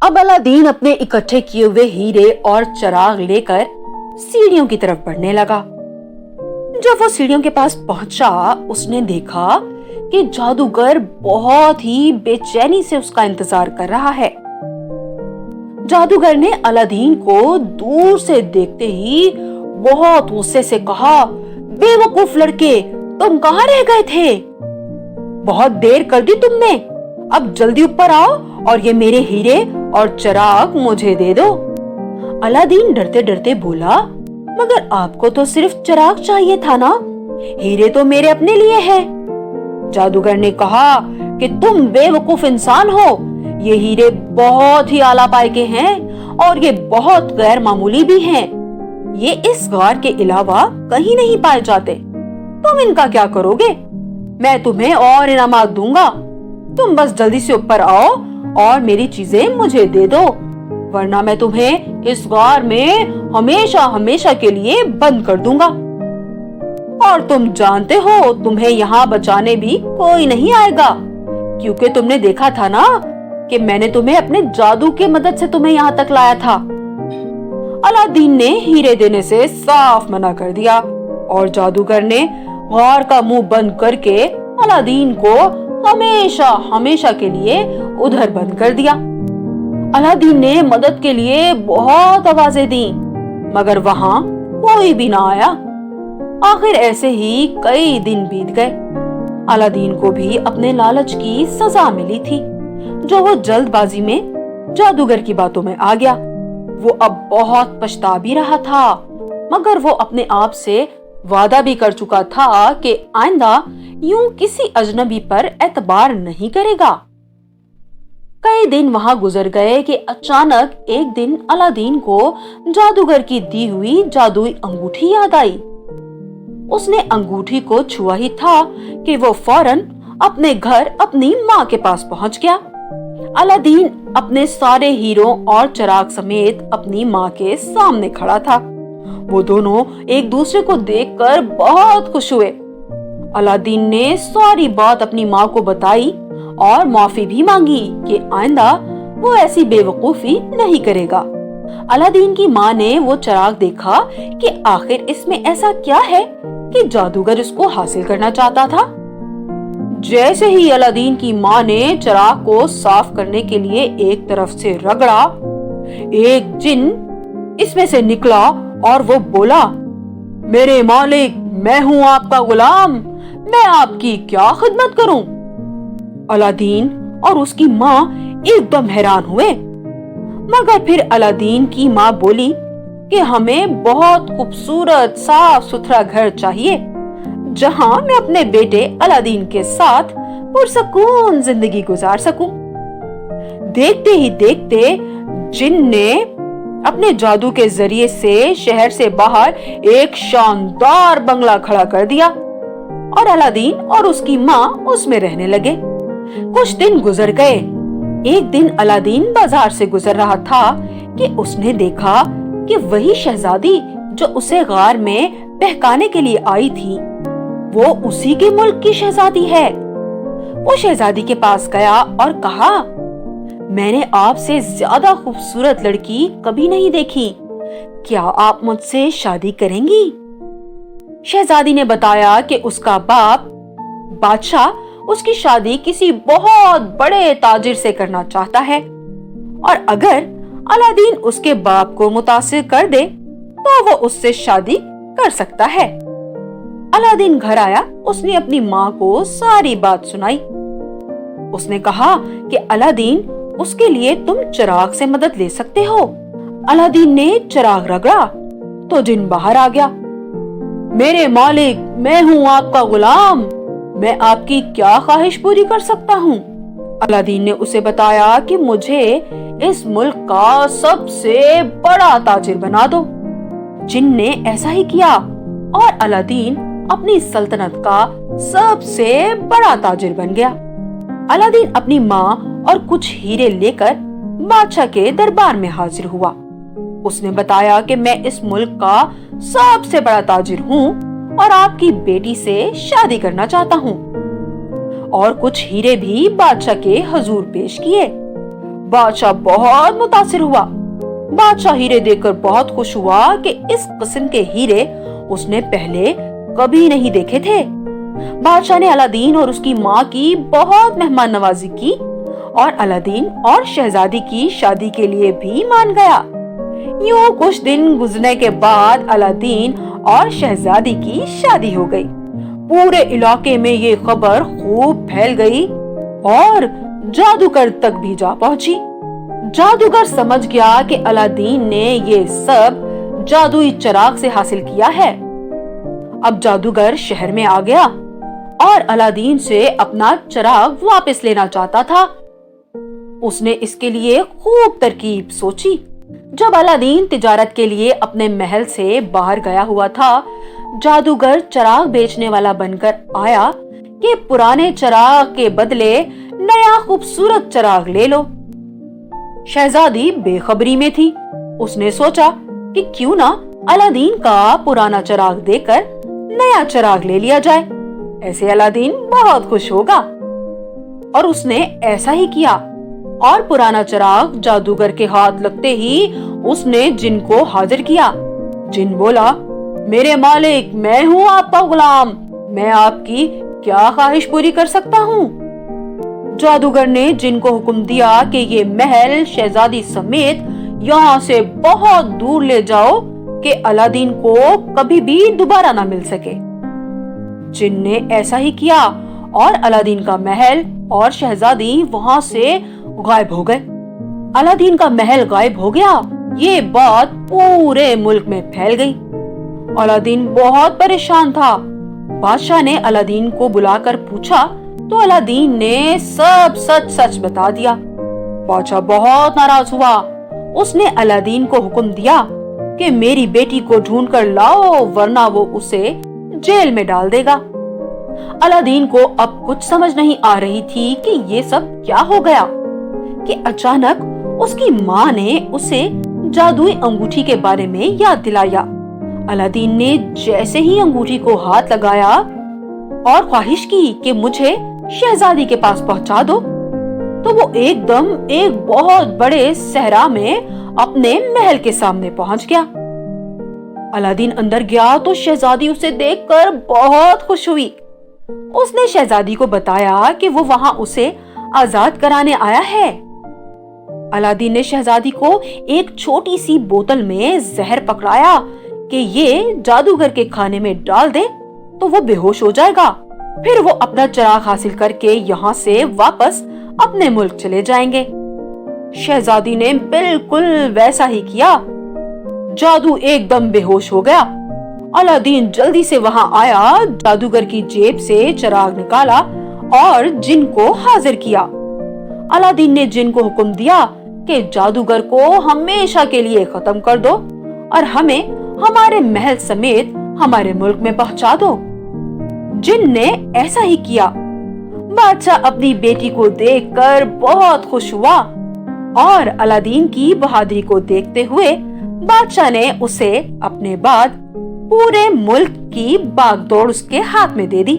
अब अलादीन अपने इकट्ठे किए हुए हीरे और चिराग लेकर सीढ़ियों की तरफ बढ़ने लगा। जब वो सीढ़ियों के पास पहुंचा, उसने देखा कि जादूगर बहुत ही बेचैनी से उसका इंतजार कर रहा है। जादूगर ने अलादीन को दूर से देखते ही बहुत गुस्से से कहा, बेवकूफ लड़के, तुम कहाँ रह गए थे? बहुत देर कर दी तुमने। अब जल्दी ऊपर आओ और ये मेरे हीरे और चिराग मुझे दे दो। अलादीन डरते डरते बोला, मगर आपको तो सिर्फ चिराग चाहिए था ना, हीरे तो मेरे अपने लिए हैं। जादूगर ने कहा कि तुम बेवकूफ इंसान हो, ये हीरे बहुत ही आला पाए के हैं और ये बहुत गैर मामूली भी हैं। ये इस गार के अलावा कहीं नहीं पाए जाते। तुम इनका क्या करोगे? मैं तुम्हें और इनामात दूंगा। तुम बस जल्दी से ऊपर आओ और मेरी चीजें मुझे दे दो, वरना मैं तुम्हें इस गार में हमेशा हमेशा के लिए बंद कर दूंगा। और तुम जानते हो, तुम्हें यहाँ बचाने भी कोई नहीं आएगा, क्योंकि तुमने देखा था ना कि मैंने तुम्हें अपने जादू के मदद से तुम्हें यहाँ तक लाया था। अलादीन ने हीरे देने से साफ मना कर दिया और जादूगर ने गार का मुंह बंद करके अलादीन को हमेशा हमेशा के लिए उधर बंद कर दिया। अलादीन ने मदद के लिए बहुत आवाजें दी, मगर वहां कोई भी ना आया। आखिर ऐसे ही कई दिन बीत गए। अलादीन को भी अपने लालच की सजा मिली थी, जो वो जल्दबाजी में जादूगर की बातों में आ गया। वो अब बहुत पछता भी रहा था, मगर वो अपने आप से वादा भी कर चुका था कि आइंदा यूं किसी अजनबी पर एतबार नहीं करेगा। कई दिन वहां गुजर गए कि अचानक एक दिन अलादीन को जादूगर की दी हुई जादुई अंगूठी याद आई। उसने अंगूठी को छुआ ही था कि वो फौरन अपने घर अपनी माँ के पास पहुंच गया। अलादीन अपने सारे हीरों और चिराग समेत अपनी माँ के सामने खड़ा था। वो दोनों एक दूसरे को देखकर बहुत खुश हुए। अलादीन ने सारी बात अपनी माँ को बताई और माफी भी मांगी कि आइंदा वो ऐसी बेवकूफी नहीं करेगा। अलादीन की माँ ने वो चिराग देखा कि आखिर इसमें ऐसा क्या है कि जादूगर इसको हासिल करना चाहता था। जैसे ही अलादीन की माँ ने चिराग को साफ करने के लिए एक तरफ से रगड़ा, एक जिन इसमें से निकला और वो बोला, मेरे मालिक, मैं हूँ आपका गुलाम, मैं आपकी क्या खिदमत करूं? अलादीन और उसकी माँ एकदम हैरान हुए, मगर फिर अलादीन की माँ बोली कि हमें बहुत खूबसूरत साफ सुथरा घर चाहिए, जहां मैं अपने बेटे अलादीन के साथ पुरसकून जिंदगी गुजार सकूं। देखते ही देखते जिन ने अपने जादू के जरिए से शहर से बाहर एक शानदार बंगला खड़ा कर दिया और अलादीन और उसकी माँ उसमें रहने लगे। कुछ दिन गुजर गए। एक दिन अलादीन बाजार से गुजर रहा था कि उसने देखा कि वही शहजादी जो उसे गार में बहकाने के लिए आई थी, वो उसी के मुल्क की शहजादी है। वो शहजादी के पास गया और कहा, मैंने आपसे ज्यादा खूबसूरत लड़की कभी नहीं देखी, क्या आप मुझसे शादी करेंगी? शहजादी ने बताया कि उसका बाप बादशाह उसकी शादी किसी बहुत बड़े ताजिर से करना चाहता है और अगर अलादीन उसके बाप को मुतासिर कर दे तो वो उससे शादी कर सकता है। अलादीन घर आया, उसने अपनी माँ को सारी बात सुनाई। उसने कहा कि अलादीन, उसके लिए तुम चिराग से मदद ले सकते हो। अलादीन ने चिराग रगड़ा तो जिन बाहर आ गया। मेरे मालिक, मैं हूँ आपका गुलाम, मैं आपकी क्या ख्वाहिश पूरी कर सकता हूँ? अलादीन ने उसे बताया कि मुझे इस मुल्क का सबसे बड़ा ताजिर बना दो। जिन ने ऐसा ही किया और अलादीन अपनी सल्तनत का सबसे बड़ा ताजिर बन गया। अलादीन अपनी माँ और कुछ हीरे लेकर बादशाह के दरबार में हाजिर हुआ। उसने बताया कि मैं इस मुल्क का सबसे बड़ा ताजिर हूँ और आपकी बेटी से शादी करना चाहता हूँ। और कुछ हीरे भी बादशाह के हजूर पेश किए। बादशाह बहुत मुतासिर हुआ। बादशाह हीरे देखकर बहुत खुश हुआ कि इस किस्म के हीरे उसने पहले कभी नहीं देखे थे। बादशाह ने अलादीन और उसकी माँ की बहुत मेहमान नवाजी की और अलादीन और शहजादी की शादी के लिए भी मान गया। यूं कुछ दिन गुजरने के बाद अलादीन और शहजादी की शादी हो गई। पूरे इलाके में ये खबर खूब फैल गई और जादूगर तक भी जा पहुंची। जादूगर समझ गया कि अलादीन ने ये सब जादुई चिराग से हासिल किया है। अब जादूगर शहर में आ गया और अलादीन से अपना चिराग वापस लेना चाहता था। उसने इसके लिए खूब तरकीब सोची। जब अलादीन तिजारत के लिए अपने महल से बाहर गया हुआ था, जादूगर चिराग बेचने वाला बनकर आया कि पुराने चिराग के बदले नया खूबसूरत चिराग ले लो। शहजादी बेखबरी में थी। उसने सोचा कि क्यों ना अलादीन का पुराना चिराग देकर नया चिराग ले लिया जाए, ऐसे अलादीन बहुत खुश होगा। और उसने ऐसा ही किया और पुराना चिराग जादूगर के हाथ लगते ही उसने जिन को हाजिर किया। जिन बोला, मेरे मालिक, मैं हूँ आपका गुलाम, मैं आपकी क्या ख्वाहिश पूरी कर सकता हूँ। जादूगर ने जिन को हुक्म दिया कि ये महल शहजादी समेत यहाँ से बहुत दूर ले जाओ कि अलादीन को कभी भी दोबारा ना मिल सके। जिन ने ऐसा ही किया और अलादीन का महल और शहजादी वहां से गायब हो गए। अलादीन का महल गायब हो गया, ये बात पूरे मुल्क में फैल गई। अलादीन बहुत परेशान था। बादशाह ने अलादीन को बुलाकर पूछा तो अलादीन ने सब सच सच बता दिया। बादशाह बहुत नाराज हुआ। उसने अलादीन को हुक्म दिया कि मेरी बेटी को ढूंढ कर लाओ, वरना वो उसे जेल में डाल देगा। अलादीन को अब कुछ समझ नहीं आ रही थी कि ये सब क्या हो गया कि अचानक उसकी माँ ने उसे जादुई अंगूठी के बारे में याद दिलाया। अलादीन ने जैसे ही अंगूठी को हाथ लगाया और ख्वाहिश की कि मुझे शहजादी के पास पहुंचा दो, तो वो एकदम एक बहुत बड़े सहरा में अपने महल के सामने पहुंच गया। अलादीन अंदर गया तो शहजादी उसे देखकर बहुत खुश हुई। उसने शहजादी को बताया कि वो वहां उसे आजाद कराने आया है। अलादीन ने शहजादी को एक छोटी सी बोतल में जहर पकड़ाया कि ये जादूगर के खाने में डाल दे तो वो बेहोश हो जाएगा। फिर वो अपना चिराग हासिल करके यहाँ से वापस अपने मुल्क चले जाएंगे। शहजादी ने बिल्कुल वैसा ही किया। जादू एकदम बेहोश हो गया। अलादीन जल्दी से वहां आया, जादूगर की जेब से चिराग निकाला और जिन को हाजिर किया। अलादीन ने जिन को हुक्म दिया कि जादूगर को हमेशा के लिए खत्म कर दो और हमें हमारे महल समेत हमारे मुल्क में पहुंचा दो। जिन ने ऐसा ही किया। बादशाह अपनी बेटी को देखकर बहुत खुश हुआ और अलादीन की बहादुरी को देखते हुए बादशाह ने उसे अपने बाद पूरे मुल्क की बागडोर उसके हाथ में दे दी।